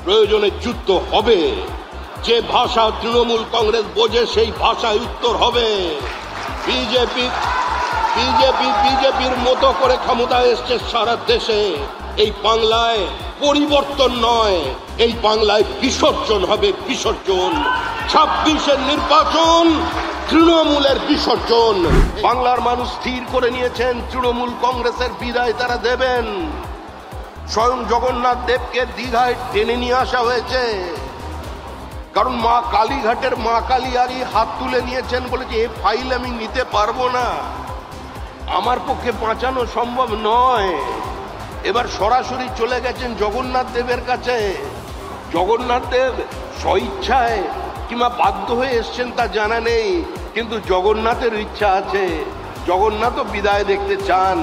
প্রয়োজনে যুদ্ধ হবে। যে ভাষা তৃণমূল কংগ্রেস বোঝে সেই ভাষায় উত্তর হবে। বিজেপির মতো করে ক্ষমতায় এসছে সারা দেশে। এই বাংলায় পরিবর্তন নয়, এই বাংলায় বিসর্জন হবে, বিসর্জন। 26-এর নির্বাচন তৃণমূলের বিসর্জন। বাংলার মানুষ স্থির করে নিয়েছেন তৃণমূল কংগ্রেসের বিদায় তারা দেবেন। স্বয়ং জগন্নাথ দেবকে দীঘায় টেনে নিয়ে আসা হয়েছে, কারণ মা কালীঘাটের মা কালী আরই হাত তুলে নিয়েছেন, বলেছে এ ফাইল আমি নিতে পারবো না, আমার পক্ষে বাঁচানো সম্ভব নয়। এবার সরাসরি চলে গেছেন জগন্নাথ দেবের কাছে। জগন্নাথ দেব স্বইচ্ছায় কিংবা বাধ্য হয়ে এসছেন তা জানা নেই, কিন্তু জগন্নাথের ইচ্ছা আছে। জগন্নাথও বিদায় দেখতে চান,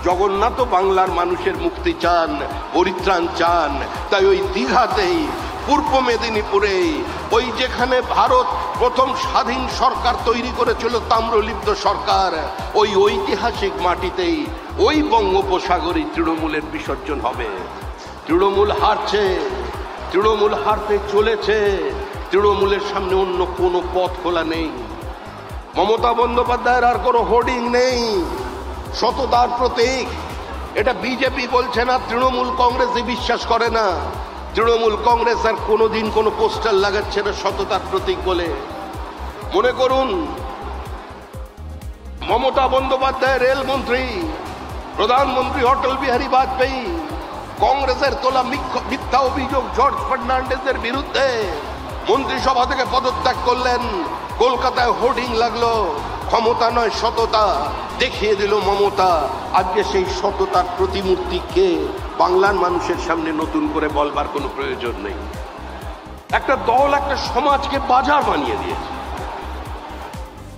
জগন্নাথও বাংলার মানুষের মুক্তি চান, পরিত্রাণ চান। তাই ওই দীঘাতেই, পূর্ব মেদিনীপুরে, ওই যেখানে ভারত প্রথম স্বাধীন সরকার তৈরি করেছিল, তাম্রলিপ্ত সরকার, ওই ঐতিহাসিক মাটিতেই ওই বঙ্গোপসাগরে তৃণমূলের বিসর্জন হবে। তৃণমূল হারছে, তৃণমূল হারতে চলেছে। তৃণমূলের সামনে অন্য কোনো পথ খোলা নেই। মমতা বন্দ্যোপাধ্যায়ের আর কোনো হোর্ডিং নেই। সততার প্রতীক এটা বিজেপি বলছে না, তৃণমূল কংগ্রেসই বিশ্বাস করে না। তৃণমূল কংগ্রেস আর কোনোদিন কোনো পোস্টার লাগাচ্ছে না সততার প্রতীক বলে। মনে করুন, মমতা বন্দ্যোপাধ্যায় রেলমন্ত্রী, প্রধানমন্ত্রী অটল বিহারী বাজপেয়ী কংগ্রেসের তোলা মিথ্যা অভিযোগ জর্জ ফার্নান্ডেজের বিরুদ্ধে মন্ত্রিসভা থেকে পদত্যাগ করলেন। কলকাতায় হোর্ডিং লাগলো, ক্ষমতা নয় সততা, দেখিয়ে দিল মমতা। আজকে সেই সততার প্রতিমূর্তিকে বাংলার মানুষের সামনে নতুন করে বলবার কোনো প্রয়োজন নেই। একটা দল একটা সমাজকে বাজার বানিয়ে দিয়েছে,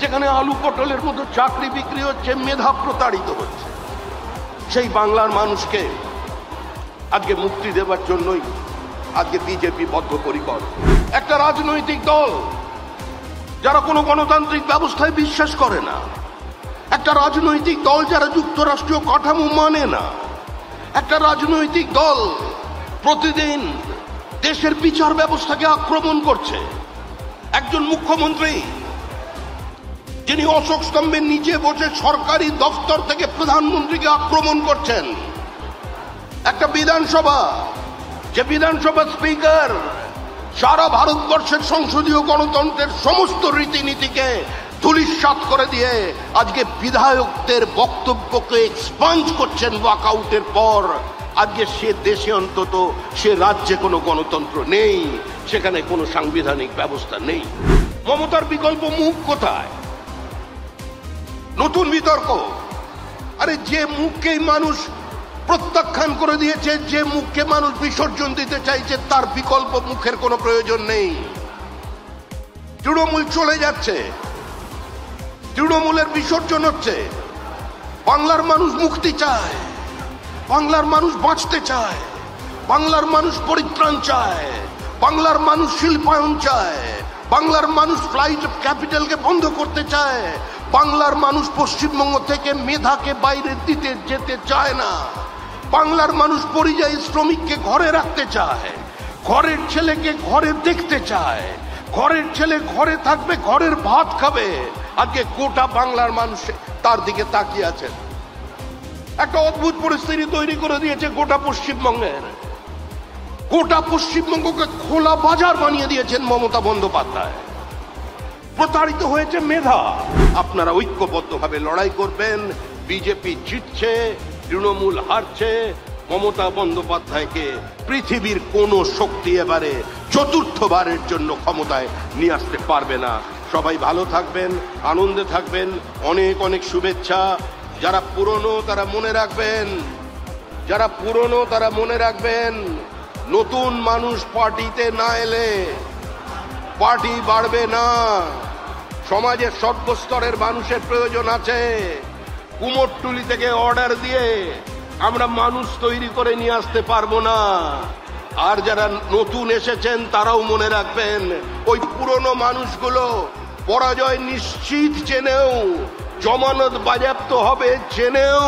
যেখানে আলু পটলের মতো চাকরি বিক্রি হচ্ছে, মেধা প্রতারিত হচ্ছে। সেই বাংলার মানুষকে আজকে মুক্তি দেবার জন্যই আজকে বিজেপি বদ্ধপরিকর। একটা রাজনৈতিক দল যারা কোনো গণতান্ত্রিক ব্যবস্থায় বিশ্বাস করে না, একটা রাজনৈতিক দল যারা যুক্তরাষ্ট্রীয় কাঠামো মানে না, একটা রাজনৈতিক দল প্রতিদিন দেশের বিচার ব্যবস্থাকে আক্রমণ করছে। একজন মুখ্যমন্ত্রী যিনি অশোক স্তম্ভের নিচে বসে সরকারি দপ্তর থেকে প্রধানমন্ত্রীকে আক্রমণ করছেন। একটা বিধানসভা, যে বিধানসভা স্পিকার সারা ভারতবর্ষের সংসদীয় গণতন্ত্রের সমস্ত রীতিনীতিকে ধূলিসাৎ করে দিয়ে আজকে বিধায়কদের বক্তব্যকে এক্সপাঞ্জ করছেন ওয়াকআউটের পর। আজকে সে দেশে, অন্তত সে রাজ্যে কোনো গণতন্ত্র নেই, সেখানে কোনো সাংবিধানিক ব্যবস্থা নেই। মমতার বিকল্প মুখ কোথায়? নতুন বিতর্ক। আরে যে মুখকেই মানুষ প্রত্যাখ্যান করে দিয়েছে, যে মুখকে মানুষ বিসর্জন দিতে চাইছে, তার বিকল্প মুখের কোনো প্রয়োজন নেই। তৃণমূল চলে যাচ্ছে, তৃণমূলের বিসর্জন হচ্ছে। বাংলার মানুষ মুক্তি চায়, বাংলার মানুষ বাঁচতে চায়, বাংলার মানুষ পরিত্রাণ চায়, বাংলার মানুষ শিল্পায়ন চায়, বাংলার মানুষ ফ্লাইট অফ ক্যাপিটালকে বন্ধ করতে চায়, বাংলার মানুষ পশ্চিমবঙ্গ থেকে মেধাকে বাইরে দিতে যেতে চায় না, বাংলার মানুষ পরিযায়ী শ্রমিককে ঘরে রাখতে চায়, ঘরের ছেলেকে ঘরে দেখতে চায়, ঘরের ছেলে ঘরে থাকবে, ঘরের ভাত খাবে। আজকে গোটা বাংলার মানুষ তার দিকে তাকিয়ে আছেন। একটা অদ্ভুত পরিস্থিতি তৈরি করে দিয়েছে গোটা পশ্চিমবঙ্গের। গোটা পশ্চিমবঙ্গকে খোলা বাজার বানিয়ে দিয়েছেন মমতা বন্দ্যোপাধ্যায়। প্রতারিত হয়েছে মেধা। আপনারা ঐক্যবদ্ধভাবে লড়াই করবেন। বিজেপি জিতছে, তৃণমূল হারছে। মমতা বন্দ্যোপাধ্যায়কে পৃথিবীর কোন শক্তি এবারে চতুর্থবারের জন্য ক্ষমতায় নিয়ে আসতে পারবে না। সবাই ভালো থাকবেন, আনন্দে থাকবেন। অনেক অনেক শুভেচ্ছা। যারা পুরনো তারা মনে রাখবেন, যারা পুরনো তারা মনে রাখবেন, নতুন মানুষ পার্টিতে না এলে পার্টি বাড়বে না। সমাজের সর্বস্তরের মানুষের প্রয়োজন আছে। কুমোরটুলি থেকে অর্ডার দিয়ে আমরা মানুষ তৈরি করে নিয়ে আসতে পারবো না। আর যারা নতুন এসেছেন তারাও মনে রাখবেন, ওই পুরনো মানুষগুলো পরাজয় নিশ্চিত জেনেও, জমানত বাজেয়াপ্ত হবে জেনেও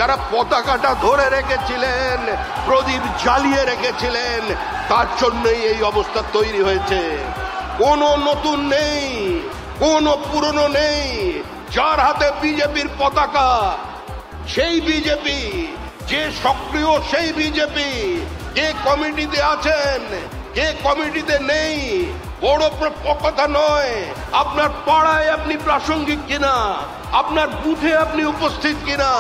যারা পতাকাটা ধরে রেখেছিলেন, প্রদীপ জ্বালিয়ে রেখেছিলেন, তার জন্যই এই অবস্থা তৈরি হয়েছে। কোনো নতুন নেই, কোনো পুরনো নেই। যার হাতে বিজেপির পতাকা সেই বিজেপি, যে সক্রিয় সেই বিজেপি। কে কমিটিতে আছেন, কে কমিটিতে নেই, বড় কথা নয়। আপনার পাড়ায় আপনি প্রাসঙ্গিক কিনা, আপনার বুথে আপনি উপস্থিত কিনা,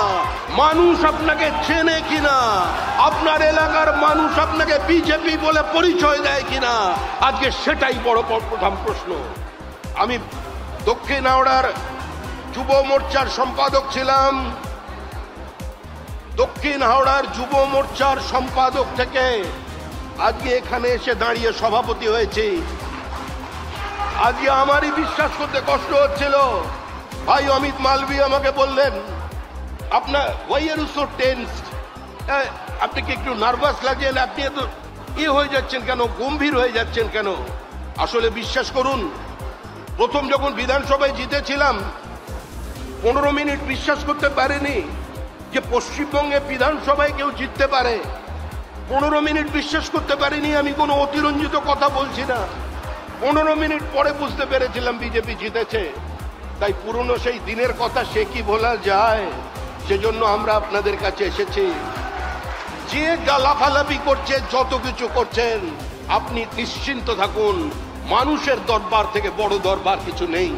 মানুষ আপনাকে চেনে কিনা, আপনার এলাকার মানুষ আপনাকে বিজেপি বলে পরিচয় দেয় কিনা, আজকে সেটাই বড় প্রধান প্রশ্ন। আমি দক্ষিণ হাওড়ার যুব মোর্চার সম্পাদক ছিলাম। দক্ষিণ হাওড়ার যুব মোর্চার সম্পাদক থেকে আজকে এখানে এসে দাঁড়িয়ে সভাপতি হয়েছি। আজকে আমারই বিশ্বাস করতে কষ্ট হচ্ছিল। ভাই অমিত মালভি আমাকে বললেন, আপনার why are you so tensed, আপনি কি একটু নার্ভাস লাগছেন, আপনি এত হয়ে যাচ্ছেন কেন, গম্ভীর হয়ে যাচ্ছেন কেন? আসলে বিশ্বাস করুন, প্রথম যখন বিধানসভায় জিতেছিলাম 15 মিনিট বিশ্বাস করতে পারিনি যে পশ্চিমবঙ্গে বিধানসভায় কেউ জিততে পারে। 15 মিনিট বিশ্বাস করতে পারিনি। আমি কোনো অতিরঞ্জিত কথা বলছি না। 15 মিনিট পরে বুঝতে পেরেছিলাম বিজেপি জিতেছে। তাই পুরনো সেই দিনের কথা সে কি ভোলা যায়? সেজন্য আমরা আপনাদের কাছে এসেছি। যে গালাফালাপি করছে, যত কিছু করছেন, আপনি নিশ্চিন্ত থাকুন, মানুষের দরবার থেকে বড় দরবার কিছু নেই।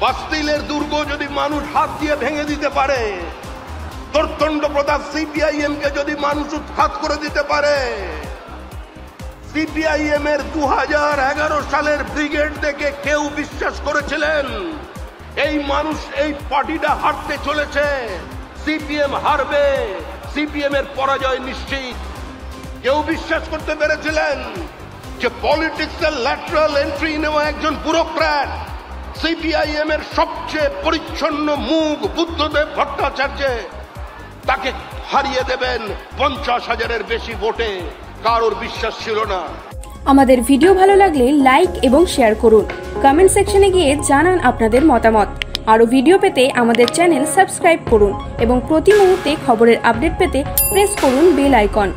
বাস্তিলের দুর্গ যদি মানুষ হাত দিয়ে ভেঙে দিতে পারে, দর্দণ্ড প্রতাপ সিপিআইএম কে যদি মানুষ উৎখাত করে দিতে পারে, সিপিআইএম এর 2011 সালের ব্রিগেড দেখে কেউ বিশ্বাস করেছিলেন এই মানুষ, এই পার্টিটা হারতে চলেছে, সিপিএম হারবে, সিপিএম এর পরাজয় নিশ্চিত? কেউ বিশ্বাস করতে পেরেছিলেন যে পলিটিক্সের ল্যাটারাল এন্ট্রি নেওয়া একজন ব্যুরোক্র্যাট সিপিআইএম এর সবচেয়ে পরিচ্ছন্ন মুখ বুদ্ধদেব ভট্টাচার্য তাকে হারিয়ে দেবেন 50,000-এর বেশি ভোটে? কারোর বিশ্বাস ছিল না। আমাদের ভিডিও ভালো লাগলে লাইক এবং শেয়ার করুন। কমেন্ট সেকশনে গিয়ে জানান আপনাদের মতামত। আরও ভিডিও পেতে আমাদের চ্যানেল সাবস্ক্রাইব করুন এবং প্রতি মুহূর্তে খবরের আপডেট পেতে প্রেস করুন বেল আইকন।